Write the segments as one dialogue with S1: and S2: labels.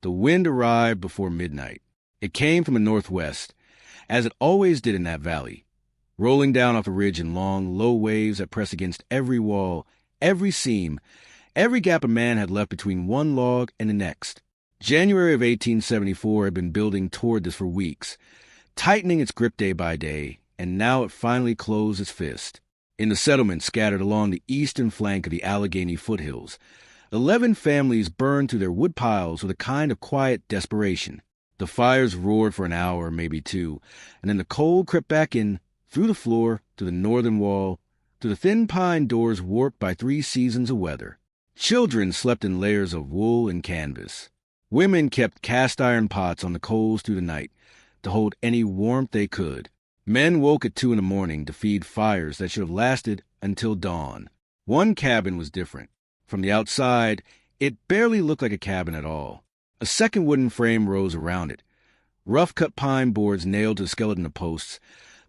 S1: The wind arrived before midnight. It came from the northwest, as it always did in that valley, rolling down off the ridge in long, low waves that pressed against every wall, every seam, every gap a man had left between one log and the next. January of 1874 had been building toward this for weeks, tightening its grip day by day, and now it finally closed its fist. In the settlement scattered along the eastern flank of the Allegheny foothills, 11 families burned through their wood piles with a kind of quiet desperation. The fires roared for an hour, maybe two, and then the cold crept back in, through the floor, to the northern wall, to the thin pine doors warped by 3 seasons of weather. Children slept in layers of wool and canvas. Women kept cast-iron pots on the coals through the night to hold any warmth they could. Men woke at 2 in the morning to feed fires that should have lasted until dawn. One cabin was different. From the outside, it barely looked like a cabin at all. A second wooden frame rose around it, rough-cut pine boards nailed to the skeleton of posts,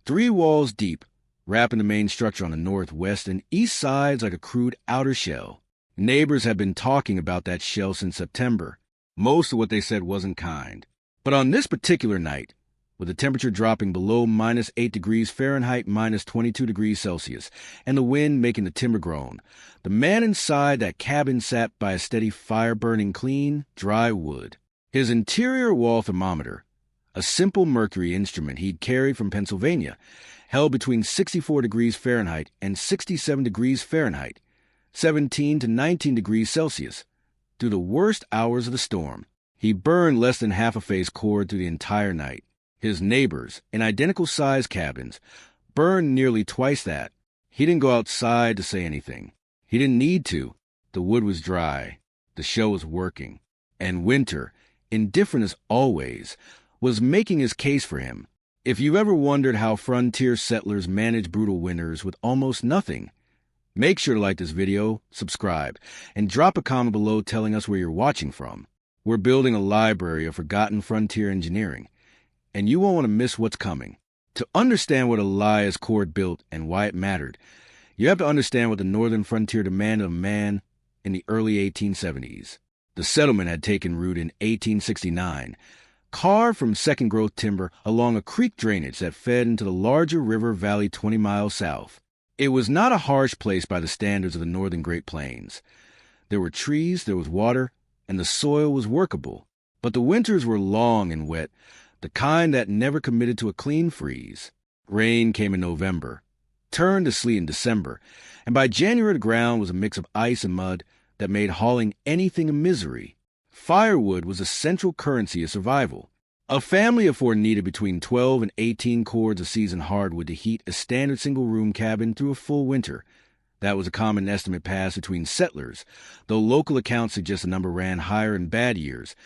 S1: 3 walls deep, wrapping the main structure on the north, west, and east sides like a crude outer shell. Neighbors had been talking about that shell since September. Most of what they said wasn't kind. But on this particular night, with the temperature dropping below -8 degrees Fahrenheit, -22 degrees Celsius, and the wind making the timber groan, the man inside that cabin sat by a steady fire burning clean, dry wood. His interior wall thermometer, a simple mercury instrument he'd carried from Pennsylvania, held between 64 degrees Fahrenheit and 67 degrees Fahrenheit, 17 to 19 degrees Celsius, through the worst hours of the storm. He burned less than half a face cord through the entire night. His neighbors, in identical-sized cabins, burned nearly twice that. He didn't go outside to say anything. He didn't need to. The wood was dry. The show was working. And winter, indifferent as always, was making his case for him. If you've ever wondered how frontier settlers manage brutal winters with almost nothing, make sure to like this video, subscribe, and drop a comment below telling us where you're watching from. We're building a library of forgotten frontier engineering, and you won't want to miss what's coming. To understand what Elias Cord built and why it mattered, you have to understand what the northern frontier demanded of man in the early 1870s. The settlement had taken root in 1869, carved from second-growth timber along a creek drainage that fed into the larger river valley 20 miles south. It was not a harsh place by the standards of the northern Great Plains. There were trees, there was water, and the soil was workable. But the winters were long and wet, the kind that never committed to a clean freeze. Rain came in November, turned to sleet in December, and by January the ground was a mix of ice and mud that made hauling anything a misery. Firewood was a central currency of survival. A family of 4 needed between 12 and 18 cords of seasoned hardwood to heat a standard single-room cabin through a full winter. That was a common estimate passed between settlers, though local accounts suggest the number ran higher in bad years.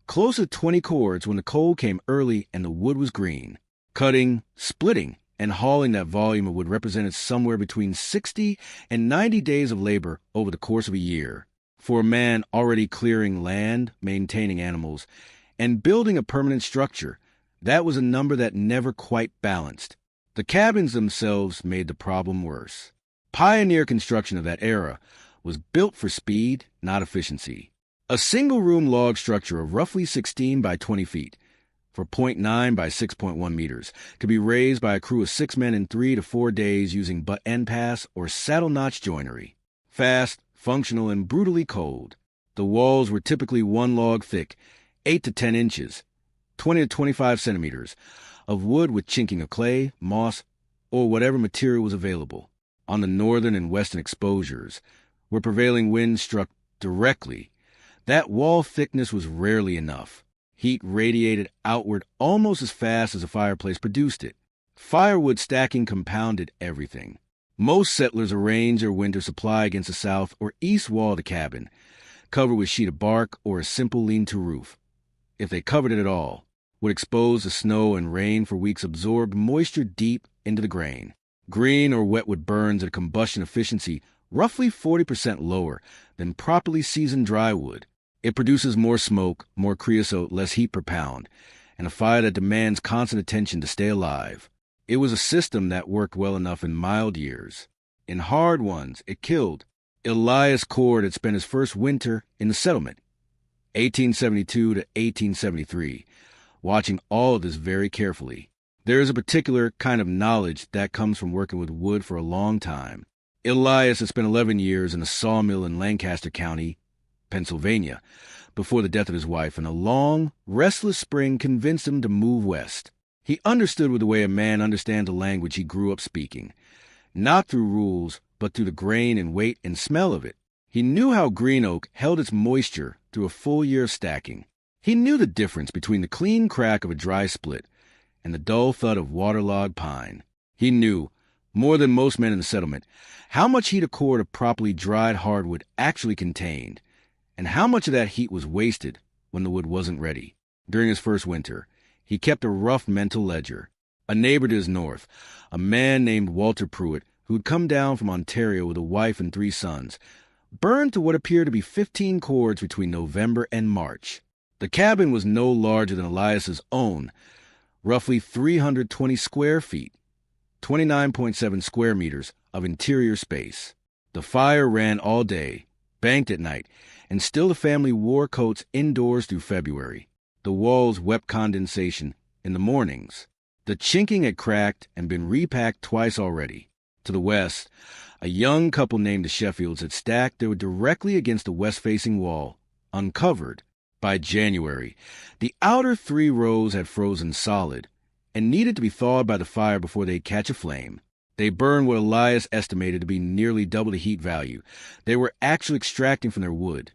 S1: Close to 20 cords when the cold came early and the wood was green. Cutting, splitting, and hauling that volume of wood represented somewhere between 60 and 90 days of labor over the course of a year. For a man already clearing land, maintaining animals, and building a permanent structure, that was a number that never quite balanced. The cabins themselves made the problem worse. Pioneer construction of that era was built for speed, not efficiency. A single-room log structure of roughly 16 by 20 feet, for 0.9 by 6.1 meters, could be raised by a crew of 6 men in 3 to 4 days using butt end pass or saddle notch joinery. Fast, functional, and brutally cold. The walls were typically 1 log thick, 8 to 10 inches, 20 to 25 centimeters, of wood with chinking of clay, moss, or whatever material was available. On the northern and western exposures, where prevailing winds struck directly, that wall thickness was rarely enough. Heat radiated outward almost as fast as a fireplace produced it. Firewood stacking compounded everything. Most settlers arranged their winter supply against the south or east wall of the cabin, covered with a sheet of bark or a simple lean-to roof. If they covered it at all, would expose the snow and rain for weeks absorbed moisture deep into the grain. Green or wetwood burns at a combustion efficiency roughly 40% lower than properly seasoned dry wood. It produces more smoke, more creosote, less heat per pound, and a fire that demands constant attention to stay alive. It was a system that worked well enough in mild years. In hard ones, it killed. Elias Cord had spent his first winter in the settlement, 1872 to 1873, watching all of this very carefully. There is a particular kind of knowledge that comes from working with wood for a long time. Elias had spent 11 years in a sawmill in Lancaster County, Pennsylvania, before the death of his wife, and a long, restless spring convinced him to move west. He understood with the way a man understands a language he grew up speaking, not through rules, but through the grain and weight and smell of it. He knew how green oak held its moisture through a full year of stacking. He knew the difference between the clean crack of a dry split and the dull thud of waterlogged pine. He knew, more than most men in the settlement, how much heat a cord of properly dried hardwood actually contained, and how much of that heat was wasted when the wood wasn't ready. During his first winter, he kept a rough mental ledger. A neighbor to his north, a man named Walter Pruitt, who'd come down from Ontario with a wife and 3 sons, burned to what appeared to be 15 cords between November and March. The cabin was no larger than Elias's own, roughly 320 square feet, 29.7 square meters of interior space. The fire ran all day, banked at night, and still the family wore coats indoors through February. The walls wept condensation in the mornings. The chinking had cracked and been repacked twice already. To the west, a young couple named the Sheffields had stacked their wood directly against the west-facing wall, uncovered. By January, the outer 3 rows had frozen solid and needed to be thawed by the fire before they'd catch a flame. They burned what Elias estimated to be nearly double the heat value they were actually extracting from their wood.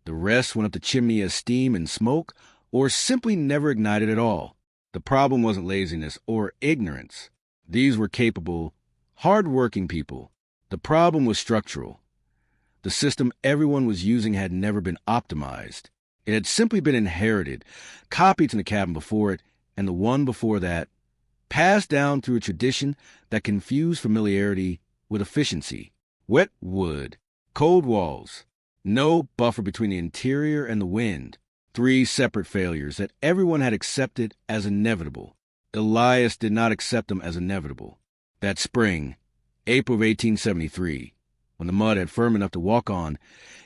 S1: The rest went up the chimney as steam and smoke, or simply never ignited at all. The problem wasn't laziness or ignorance. These were capable, hard-working people. The problem was structural. The system everyone was using had never been optimized. It had simply been inherited, copied from the cabin before it, and the one before that, passed down through a tradition that confused familiarity with efficiency. Wet wood, cold walls, no buffer between the interior and the wind. 3 separate failures that everyone had accepted as inevitable. Elias did not accept them as inevitable. That spring, April of 1873, when the mud had firm enough to walk on,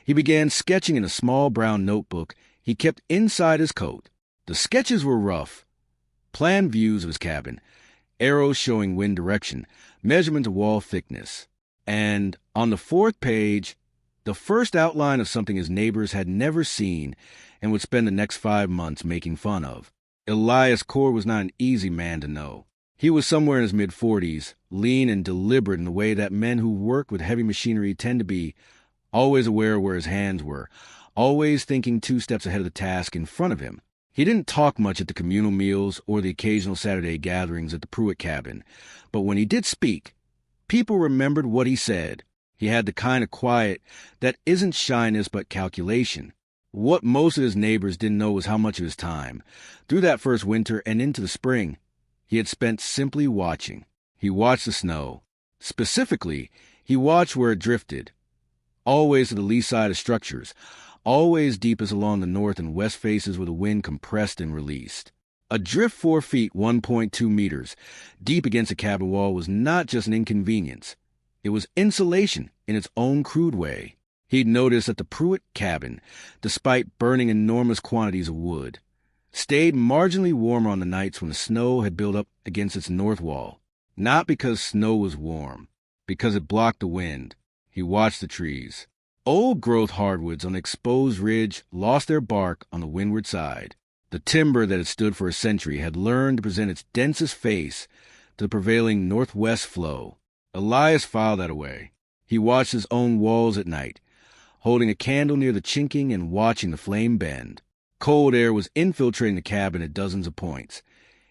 S1: he began sketching in a small brown notebook he kept inside his coat. The sketches were rough, planned views of his cabin, arrows showing wind direction, measurements of wall thickness, and on the 4th page, the first outline of something his neighbors had never seen and would spend the next 5 months making fun of. Elias Cord was not an easy man to know. He was somewhere in his mid-40s, lean and deliberate in the way that men who work with heavy machinery tend to be, always aware of where his hands were, always thinking 2 steps ahead of the task in front of him. He didn't talk much at the communal meals or the occasional Saturday gatherings at the Pruitt cabin, but when he did speak, people remembered what he said. He had the kind of quiet that isn't shyness but calculation. What most of his neighbors didn't know was how much of his time, through that first winter and into the spring, he had spent simply watching. He watched the snow. Specifically, he watched where it drifted, always to the lee side of structures, always deepest along the north and west faces where the wind compressed and released. A drift 4 feet, 1.2 meters, deep against the cabin wall was not just an inconvenience. It was insulation in its own crude way. He'd noticed that the Pruitt cabin, despite burning enormous quantities of wood, stayed marginally warmer on the nights when the snow had built up against its north wall. Not because snow was warm, because it blocked the wind. He watched the trees. Old-growth hardwoods on the exposed ridge lost their bark on the windward side. The timber that had stood for a century had learned to present its densest face to the prevailing northwest flow. Elias filed that away. He watched his own walls at night, holding a candle near the chinking and watching the flame bend. Cold air was infiltrating the cabin at dozens of points,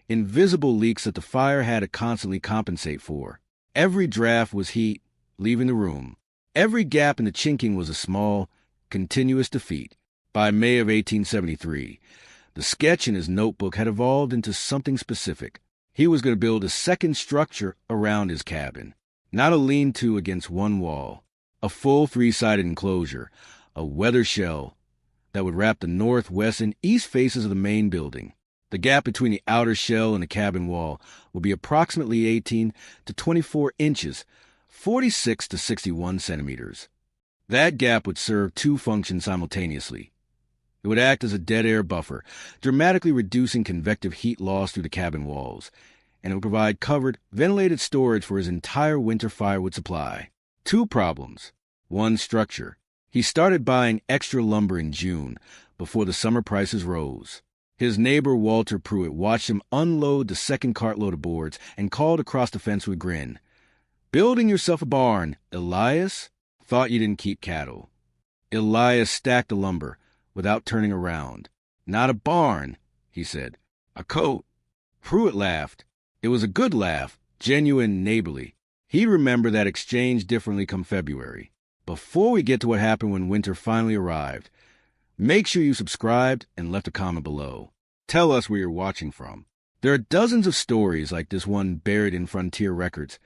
S1: invisible leaks that the fire had to constantly compensate for. Every draft was heat leaving the room. Every gap in the chinking was a small, continuous defeat. By May of 1873, the sketch in his notebook had evolved into something specific. He was going to build a second structure around his cabin, not a lean-to against one wall, a full 3-sided enclosure, a weather shell that would wrap the north, west, and east faces of the main building. The gap between the outer shell and the cabin wall would be approximately 18 to 24 inches, 46 to 61 centimeters. That gap would serve 2 functions simultaneously. It would act as a dead air buffer, dramatically reducing convective heat loss through the cabin walls, and it would provide covered, ventilated storage for his entire winter firewood supply. 2 problems. 1, structure. He started buying extra lumber in June, before the summer prices rose. His neighbor Walter Pruitt watched him unload the second cartload of boards and called across the fence with a grin. "Building yourself a barn, Elias? Thought you didn't keep cattle." Elias stacked the lumber without turning around. "Not a barn," he said. "A coat." Pruitt laughed. It was a good laugh, genuine, neighborly. He'd remember that exchange differently come February. Before we get to what happened when winter finally arrived, make sure you subscribed and left a comment below. Tell us where you're watching from. There are dozens of stories like this one buried in Frontier records,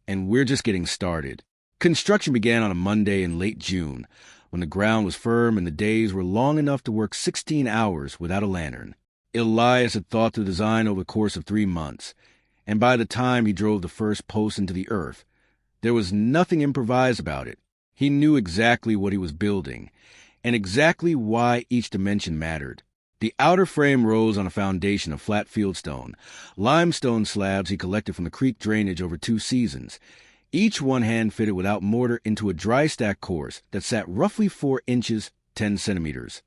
S1: and we're just getting started. Construction began on a Monday in late June, when the ground was firm and the days were long enough to work 16 hours without a lantern. Elias had thought through the design over the course of 3 months, and by the time he drove the first post into the earth, there was nothing improvised about it. He knew exactly what he was building, and exactly why each dimension mattered. The outer frame rose on a foundation of flat fieldstone, limestone slabs he collected from the creek drainage over 2 seasons, each one hand-fitted without mortar into a dry stack course that sat roughly 4 inches, 10 centimeters,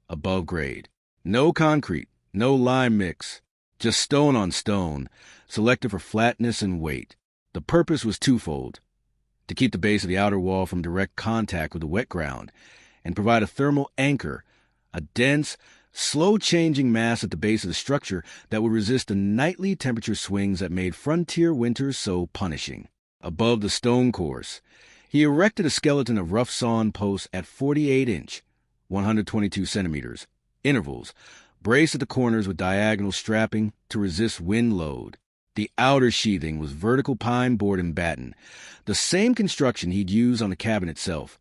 S1: above grade. No concrete, no lime mix, just stone on stone, selected for flatness and weight. The purpose was twofold: to keep the base of the outer wall from direct contact with the wet ground, and provide a thermal anchor, a dense, slow-changing mass at the base of the structure that would resist the nightly temperature swings that made frontier winters so punishing. Above the stone course, he erected a skeleton of rough-sawn posts at 48-inch, 122 centimeters, intervals, braced at the corners with diagonal strapping to resist wind load. The outer sheathing was vertical pine board and batten, the same construction he'd used on the cabin itself,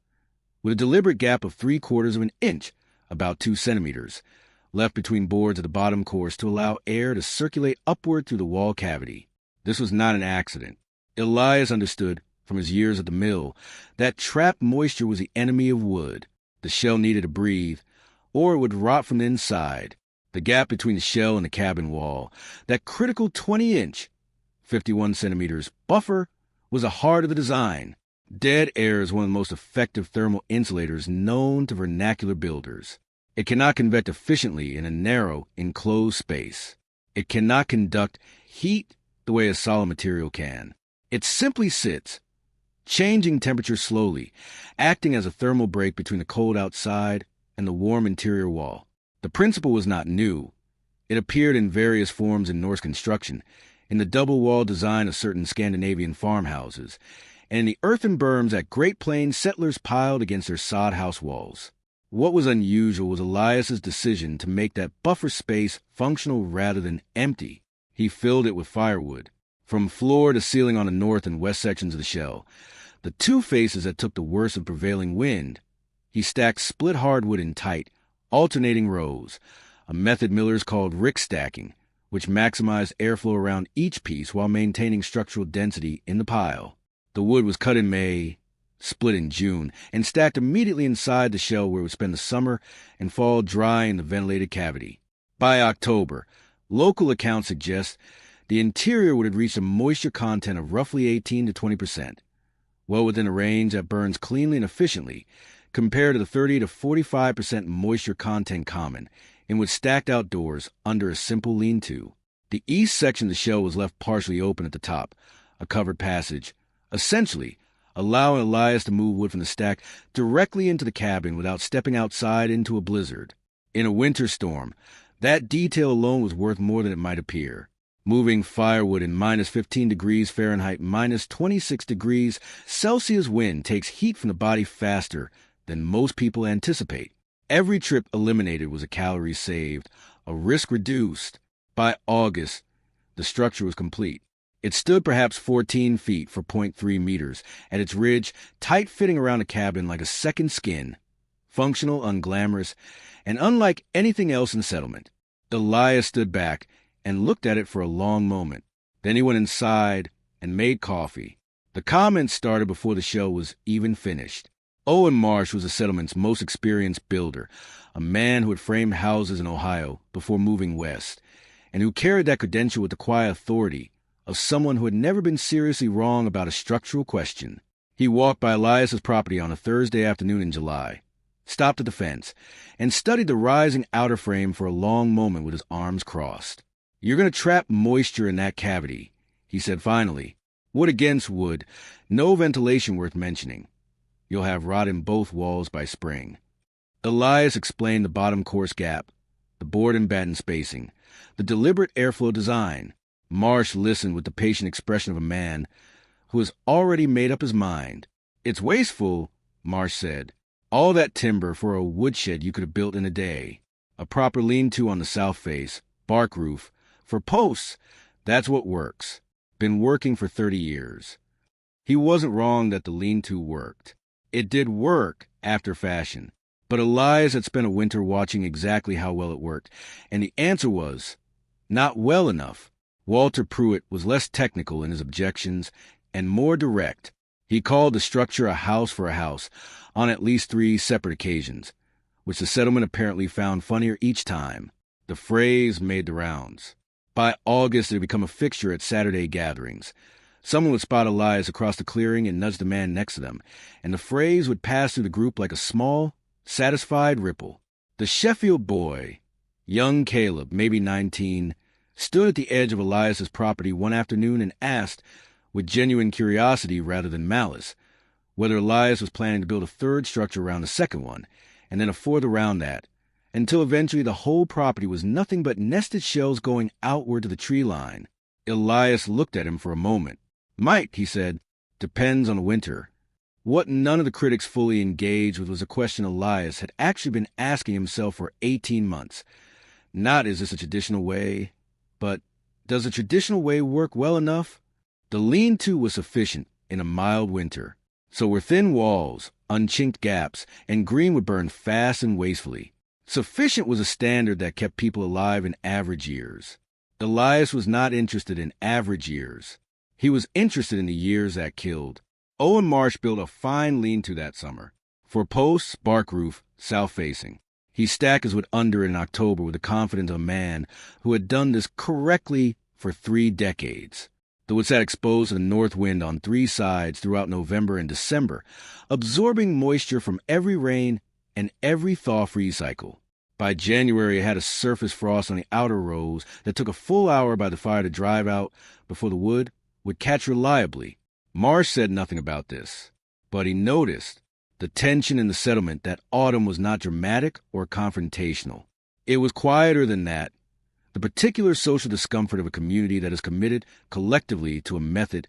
S1: with a deliberate gap of 3/4 of an inch, about 2 centimeters, left between boards at the bottom course to allow air to circulate upward through the wall cavity. This was not an accident. Elias understood, from his years at the mill, that trapped moisture was the enemy of wood. The shell needed to breathe, or it would rot from the inside. The gap between the shell and the cabin wall, that critical 20-inch, 51 centimeters, buffer, was the heart of the design. Dead air is one of the most effective thermal insulators known to vernacular builders. It cannot convect efficiently in a narrow, enclosed space. It cannot conduct heat the way a solid material can. It simply sits, changing temperature slowly, acting as a thermal break between the cold outside and the warm interior wall. The principle was not new. It appeared in various forms in Norse construction, in the double-wall design of certain Scandinavian farmhouses, and in the earthen berms that Great Plains settlers piled against their sod house walls. What was unusual was Elias's decision to make that buffer space functional rather than empty. He filled it with firewood, from floor to ceiling on the north and west sections of the shell, the 2 faces that took the worst of prevailing wind. He stacked split hardwood in tight, alternating rows, a method millers called rick stacking, which maximized airflow around each piece while maintaining structural density in the pile. The wood was cut in May, split in June, and stacked immediately inside the shell where it would spend the summer and fall dry in the ventilated cavity. By October, local accounts suggest the interior would have reached a moisture content of roughly 18 to 20%, well within a range that burns cleanly and efficiently, compared to the 30 to 45% moisture content common in what's stacked outdoors under a simple lean-to. The east section of the shell was left partially open at the top, a covered passage, essentially allowing Elias to move wood from the stack directly into the cabin without stepping outside into a blizzard. In a winter storm, that detail alone was worth more than it might appear. Moving firewood in minus 15 degrees Fahrenheit, minus 26 degrees Celsius wind takes heat from the body faster than most people anticipate. Every trip eliminated was a calorie saved, a risk reduced. By August, the structure was complete. It stood perhaps 14 feet for 0.3 meters at its ridge, tight-fitting around the cabin like a second skin, functional, unglamorous, and unlike anything else in the settlement. Elias stood back and looked at it for a long moment. Then he went inside and made coffee. The comments started before the show was even finished. Owen Marsh was the settlement's most experienced builder, a man who had framed houses in Ohio before moving west, and who carried that credential with the quiet authority of someone who had never been seriously wrong about a structural question. He walked by Elias's property on a Thursday afternoon in July, stopped at the fence, and studied the rising outer frame for a long moment with his arms crossed. "You're going to trap moisture in that cavity," he said finally. "Wood against wood, no ventilation worth mentioning. You'll have rot in both walls by spring." Elias explained the bottom course gap, the board and batten spacing, the deliberate airflow design. Marsh listened with the patient expression of a man who has already made up his mind. "It's wasteful," Marsh said. "All that timber for a woodshed you could have built in a day. A proper lean-to on the south face, bark roof. For posts, that's what works. Been working for 30 years. He wasn't wrong that the lean-to worked. It did work after fashion. But Elias had spent a winter watching exactly how well it worked, and the answer was, not well enough. Walter Pruitt was less technical in his objections and more direct. He called the structure a house for a house on at least 3 separate occasions, which the settlement apparently found funnier each time. The phrase made the rounds. By August, it had become a fixture at Saturday gatherings. Someone would spot Elias across the clearing and nudge the man next to them, and the phrase would pass through the group like a small, satisfied ripple. The Sheffield boy, young Caleb, maybe 19, stood at the edge of Elias's property one afternoon and asked, with genuine curiosity rather than malice, whether Elias was planning to build a third structure around the second one, and then a fourth around that, until eventually the whole property was nothing but nested shells going outward to the tree line. Elias looked at him for a moment. "Might," he said. "Depends on the winter." What none of the critics fully engaged with was a question Elias had actually been asking himself for 18 months. Not is this a traditional way, but does the traditional way work well enough? The lean-to was sufficient in a mild winter. So were thin walls, unchinked gaps, and green would burn fast and wastefully. Sufficient was a standard that kept people alive in average years. Elias was not interested in average years. He was interested in the years that killed. Owen Marsh built a fine lean-to that summer. For posts, bark roof, south-facing. He stacked his wood under in October with the confidence of a man who had done this correctly for 3 decades. The wood sat exposed to the north wind on 3 sides throughout November and December, absorbing moisture from every rain and every thaw-freeze cycle. By January, it had a surface frost on the outer rows that took a full hour by the fire to drive out before the wood would catch reliably. Marsh said nothing about this, but he noticed the tension in the settlement that autumn was not dramatic or confrontational. It was quieter than that. The particular social discomfort of a community that is committed collectively to a method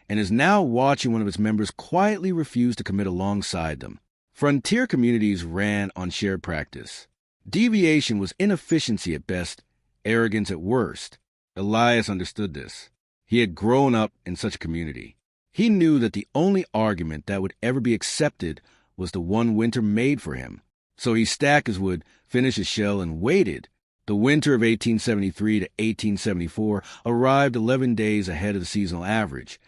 S1: and is now watching one of its members quietly refuse to commit alongside them. Frontier communities ran on shared practice. Deviation was inefficiency at best, arrogance at worst. Elias understood this. He had grown up in such a community. He knew that the only argument that would ever be accepted was the one winter made for him. So he stacked his wood, finished his shell, and waited. The winter of 1873 to 1874 arrived 11 days ahead of the seasonal average,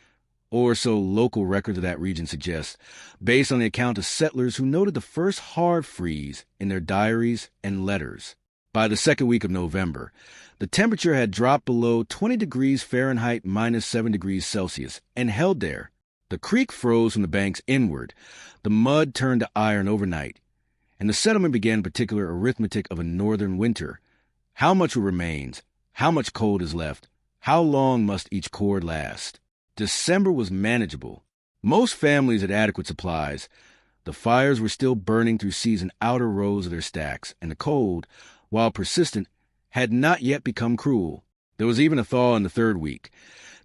S1: or so local records of that region suggest, based on the account of settlers who noted the first hard freeze in their diaries and letters. By the second week of November, the temperature had dropped below 20 degrees Fahrenheit minus 7 degrees Celsius and held there. The creek froze from the banks inward, the mud turned to iron overnight, and the settlement began particular arithmetic of a northern winter. How much remains? How much cold is left? How long must each cord last? December was manageable. Most families had adequate supplies. The fires were still burning through seasoned outer rows of their stacks, and the cold, while persistent, had not yet become cruel. There was even a thaw in the third week.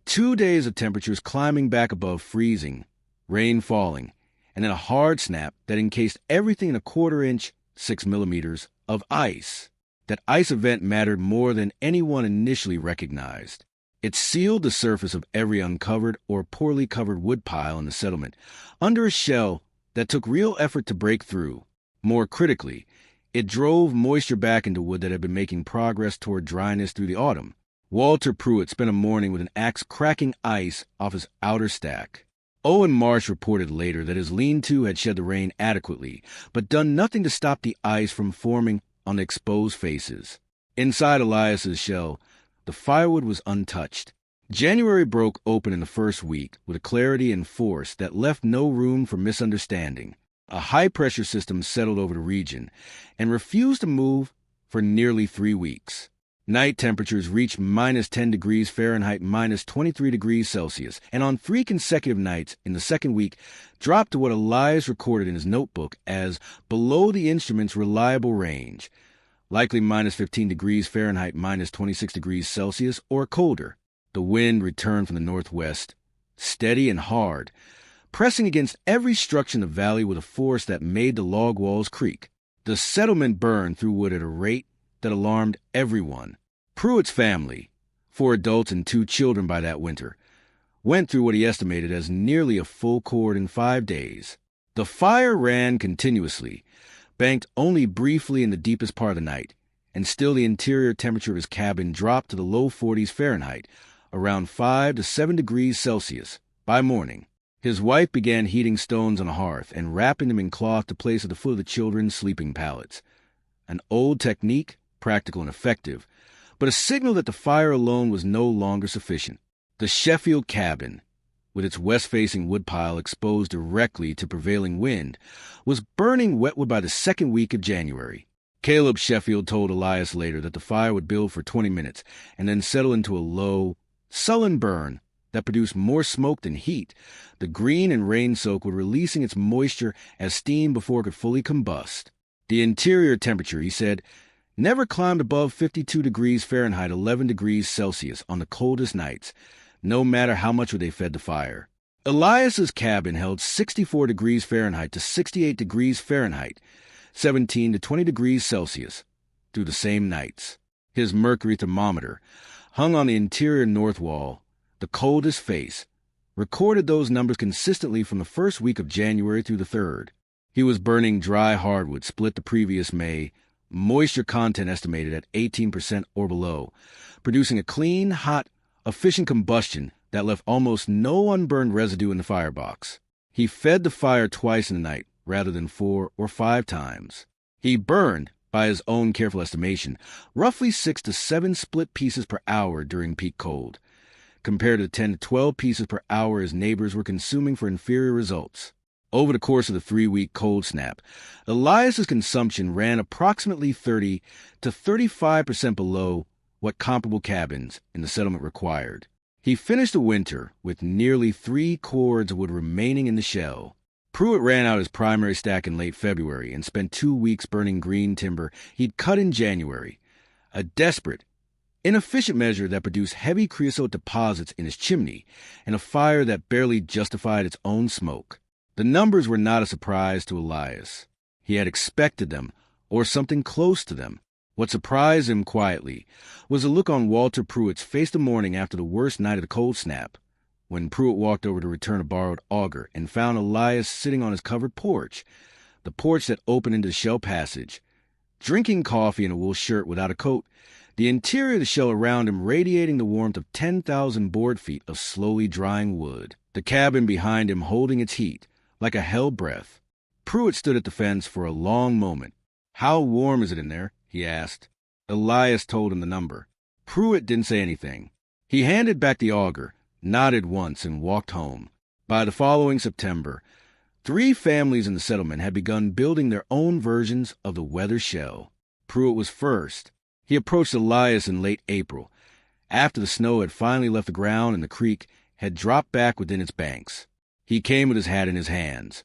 S1: 2 days of temperatures climbing back above freezing, rain falling, and then a hard snap that encased everything in a 1/4 inch, 6 millimeters, of ice. That ice event mattered more than anyone initially recognized. It sealed the surface of every uncovered or poorly covered woodpile in the settlement, under a shell that took real effort to break through. More critically, it drove moisture back into wood that had been making progress toward dryness through the autumn. Walter Pruitt spent a morning with an axe cracking ice off his outer stack. Owen Marsh reported later that his lean-to had shed the rain adequately, but done nothing to stop the ice from forming on the exposed faces. Inside Elias's shell, the firewood was untouched. January broke open in the first week with a clarity and force that left no room for misunderstanding. A high-pressure system settled over the region and refused to move for nearly 3 weeks. Night temperatures reached -10 degrees Fahrenheit, -23 degrees Celsius, and on 3 consecutive nights in the second week dropped to what Elias recorded in his notebook as below the instrument's reliable range, likely -15 degrees Fahrenheit, -26 degrees Celsius, or colder. The wind returned from the northwest, steady and hard, pressing against every structure in the valley with a force that made the log walls creak. The settlement burned through wood at a rate that alarmed everyone. Pruitt's family, 4 adults and 2 children by that winter, went through what he estimated as nearly a full cord in 5 days. The fire ran continuously, banked only briefly in the deepest part of the night, and still the interior temperature of his cabin dropped to the low 40s Fahrenheit, around 5 to 7 degrees Celsius, by morning. His wife began heating stones on a hearth and wrapping them in cloth to place at the foot of the children's sleeping pallets. An old technique, practical and effective, but a signal that the fire alone was no longer sufficient. The Sheffield cabin, with its west-facing woodpile exposed directly to prevailing wind, was burning wetwood by the second week of January. Caleb Sheffield told Elias later that the fire would build for 20 minutes and then settle into a low, sullen burn that produced more smoke than heat. The green and rain soak would releasing its moisture as steam before it could fully combust. The interior temperature, he said, never climbed above 52 degrees Fahrenheit, 11 degrees Celsius on the coldest nights, no matter how much they fed the fire. Elias's cabin held 64 degrees Fahrenheit to 68 degrees Fahrenheit, 17 to 20 degrees Celsius, through the same nights. His mercury thermometer, hung on the interior north wall, the coldest face, recorded those numbers consistently from the first week of January through the 3rd. He was burning dry hardwood split the previous May, moisture content estimated at 18% or below, producing a clean, hot, efficient combustion that left almost no unburned residue in the firebox. He fed the fire twice in the night, rather than 4 or 5 times. He burned, by his own careful estimation, roughly 6 to 7 split pieces per hour during peak cold, compared to the 10 to 12 pieces per hour his neighbors were consuming for inferior results. Over the course of the 3-week cold snap, Elias's consumption ran approximately 30 to 35% below what comparable cabins in the settlement required. He finished the winter with nearly 3 cords of wood remaining in the shell. Pruitt ran out his primary stack in late February and spent 2 weeks burning green timber he'd cut in January, a desperate, inefficient measure that produced heavy creosote deposits in his chimney and a fire that barely justified its own smoke. The numbers were not a surprise to Elias. He had expected them, or something close to them. What surprised him quietly was a look on Walter Pruitt's face the morning after the worst night of the cold snap, when Pruitt walked over to return a borrowed auger and found Elias sitting on his covered porch, the porch that opened into the shell passage, drinking coffee in a wool shirt without a coat, the interior of the shell around him radiating the warmth of 10,000 board feet of slowly drying wood, the cabin behind him holding its heat, like a hell breath. Pruitt stood at the fence for a long moment. "How warm is it in there?" he asked. Elias told him the number. Pruitt didn't say anything. He handed back the auger, nodded once, and walked home. By the following September, 3 families in the settlement had begun building their own versions of the weather shell. Pruitt was first. He approached Elias in late April, after the snow had finally left the ground and the creek had dropped back within its banks. He came with his hat in his hands.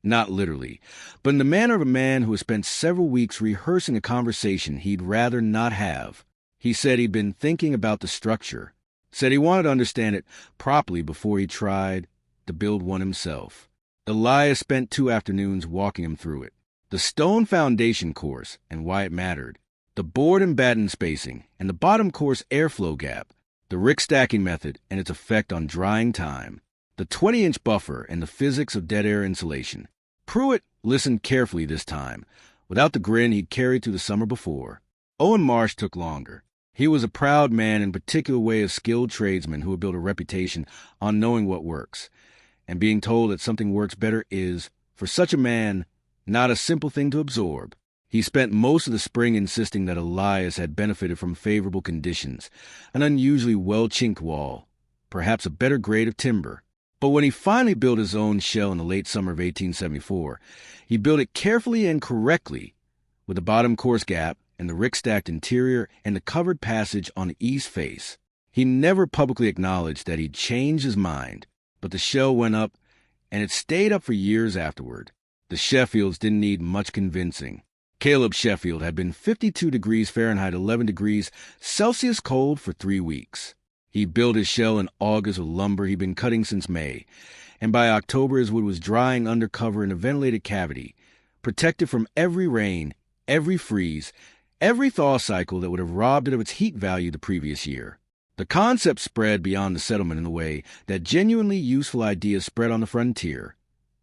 S1: Not literally, but in the manner of a man who has spent several weeks rehearsing a conversation he'd rather not have. He said he'd been thinking about the structure, said he wanted to understand it properly before he tried to build one himself. Elias spent 2 afternoons walking him through it. The stone foundation course and why it mattered, the board and batten spacing, and the bottom course airflow gap, the rick stacking method and its effect on drying time, the 20-inch buffer and the physics of dead air insulation. Pruitt listened carefully this time, without the grin he'd carried through the summer before. Owen Marsh took longer. He was a proud man in a particular way of skilled tradesman who had built a reputation on knowing what works, and being told that something works better is, for such a man, not a simple thing to absorb. He spent most of the spring insisting that Elias had benefited from favorable conditions, an unusually well-chinked wall, perhaps a better grade of timber. But when he finally built his own shell in the late summer of 1874, he built it carefully and correctly, with the bottom course gap and the rick-stacked interior and the covered passage on the east face. He never publicly acknowledged that he'd changed his mind, but the shell went up, and it stayed up for years afterward. The Sheffields didn't need much convincing. Caleb Sheffield had been 52 degrees Fahrenheit, 11 degrees Celsius cold for 3 weeks. He built his shell in August with lumber he'd been cutting since May, and by October his wood was drying under cover in a ventilated cavity, protected from every rain, every freeze, every thaw cycle that would have robbed it of its heat value the previous year. The concept spread beyond the settlement in the way that genuinely useful ideas spread on the frontier,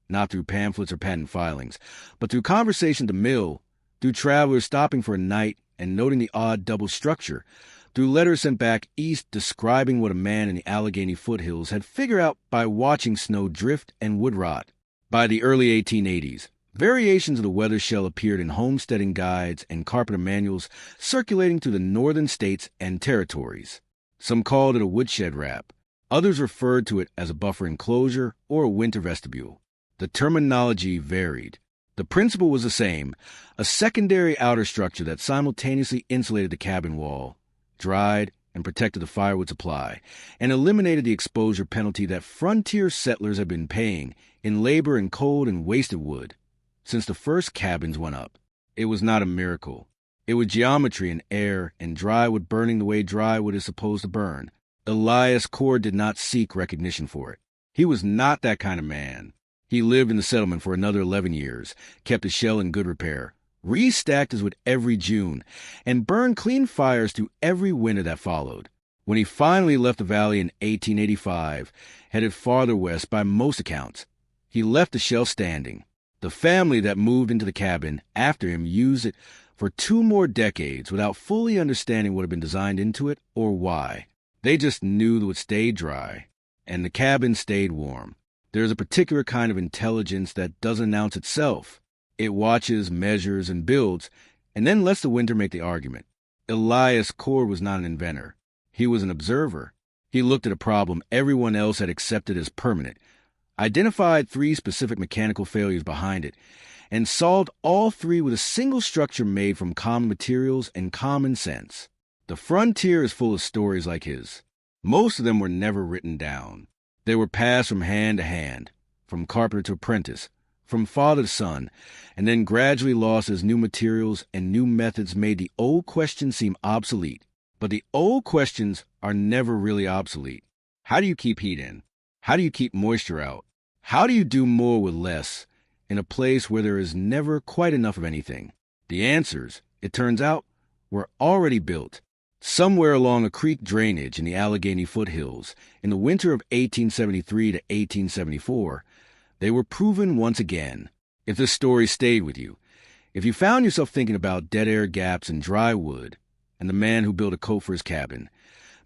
S1: not through pamphlets or patent filings, but through conversation at the mill, through travelers stopping for a night and noting the odd double structure, through letters sent back east describing what a man in the Allegheny foothills had figured out by watching snow drift and wood rot. By the early 1880s, variations of the weather shell appeared in homesteading guides and carpenter manuals circulating through the northern states and territories. Some called it a woodshed wrap. Others referred to it as a buffer enclosure or a winter vestibule. The terminology varied. The principle was the same, a secondary outer structure that simultaneously insulated the cabin wall, dried and protected the firewood supply, and eliminated the exposure penalty that frontier settlers had been paying in labor and cold and wasted wood since the first cabins went up. It was not a miracle. It was geometry and air and dry wood burning the way dry wood is supposed to burn. Elias Cord did not seek recognition for it. He was not that kind of man. He lived in the settlement for another 11 years, kept his shell in good repair, restacked his wood every June, and burned clean fires through every winter that followed. When he finally left the valley in 1885, headed farther west by most accounts, he left the shell standing. The family that moved into the cabin after him used it for 2 more decades without fully understanding what had been designed into it or why. They just knew that it would stay dry, and the cabin stayed warm. There is a particular kind of intelligence that doesn't announce itself. It watches, measures, and builds, and then lets the winter make the argument. Elias Cord was not an inventor. He was an observer. He looked at a problem everyone else had accepted as permanent, identified 3 specific mechanical failures behind it, and solved all 3 with a single structure made from common materials and common sense. The frontier is full of stories like his. Most of them were never written down. They were passed from hand to hand, from carpenter to apprentice, from father to son, and then gradually lost as new materials and new methods made the old questions seem obsolete. But the old questions are never really obsolete. How do you keep heat in? How do you keep moisture out? How do you do more with less in a place where there is never quite enough of anything? The answers, it turns out, were already built. Somewhere along a creek drainage in the Allegheny foothills, in the winter of 1873 to 1874, they were proven once again. If this story stayed with you, if you found yourself thinking about dead air gaps in dry wood and the man who built a coat for his cabin,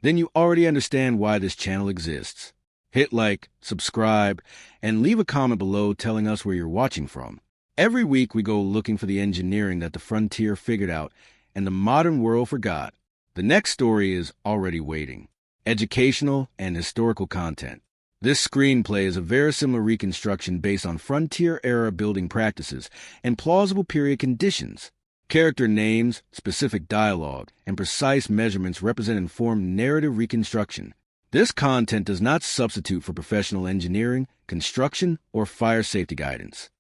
S1: then you already understand why this channel exists. Hit like, subscribe, and leave a comment below telling us where you're watching from. Every week we go looking for the engineering that the frontier figured out and the modern world forgot. The next story is already waiting. Educational and historical content. This screenplay is a very similar reconstruction based on frontier-era building practices and plausible period conditions. Character names, specific dialogue, and precise measurements represent informed narrative reconstruction. This content does not substitute for professional engineering, construction, or fire safety guidance.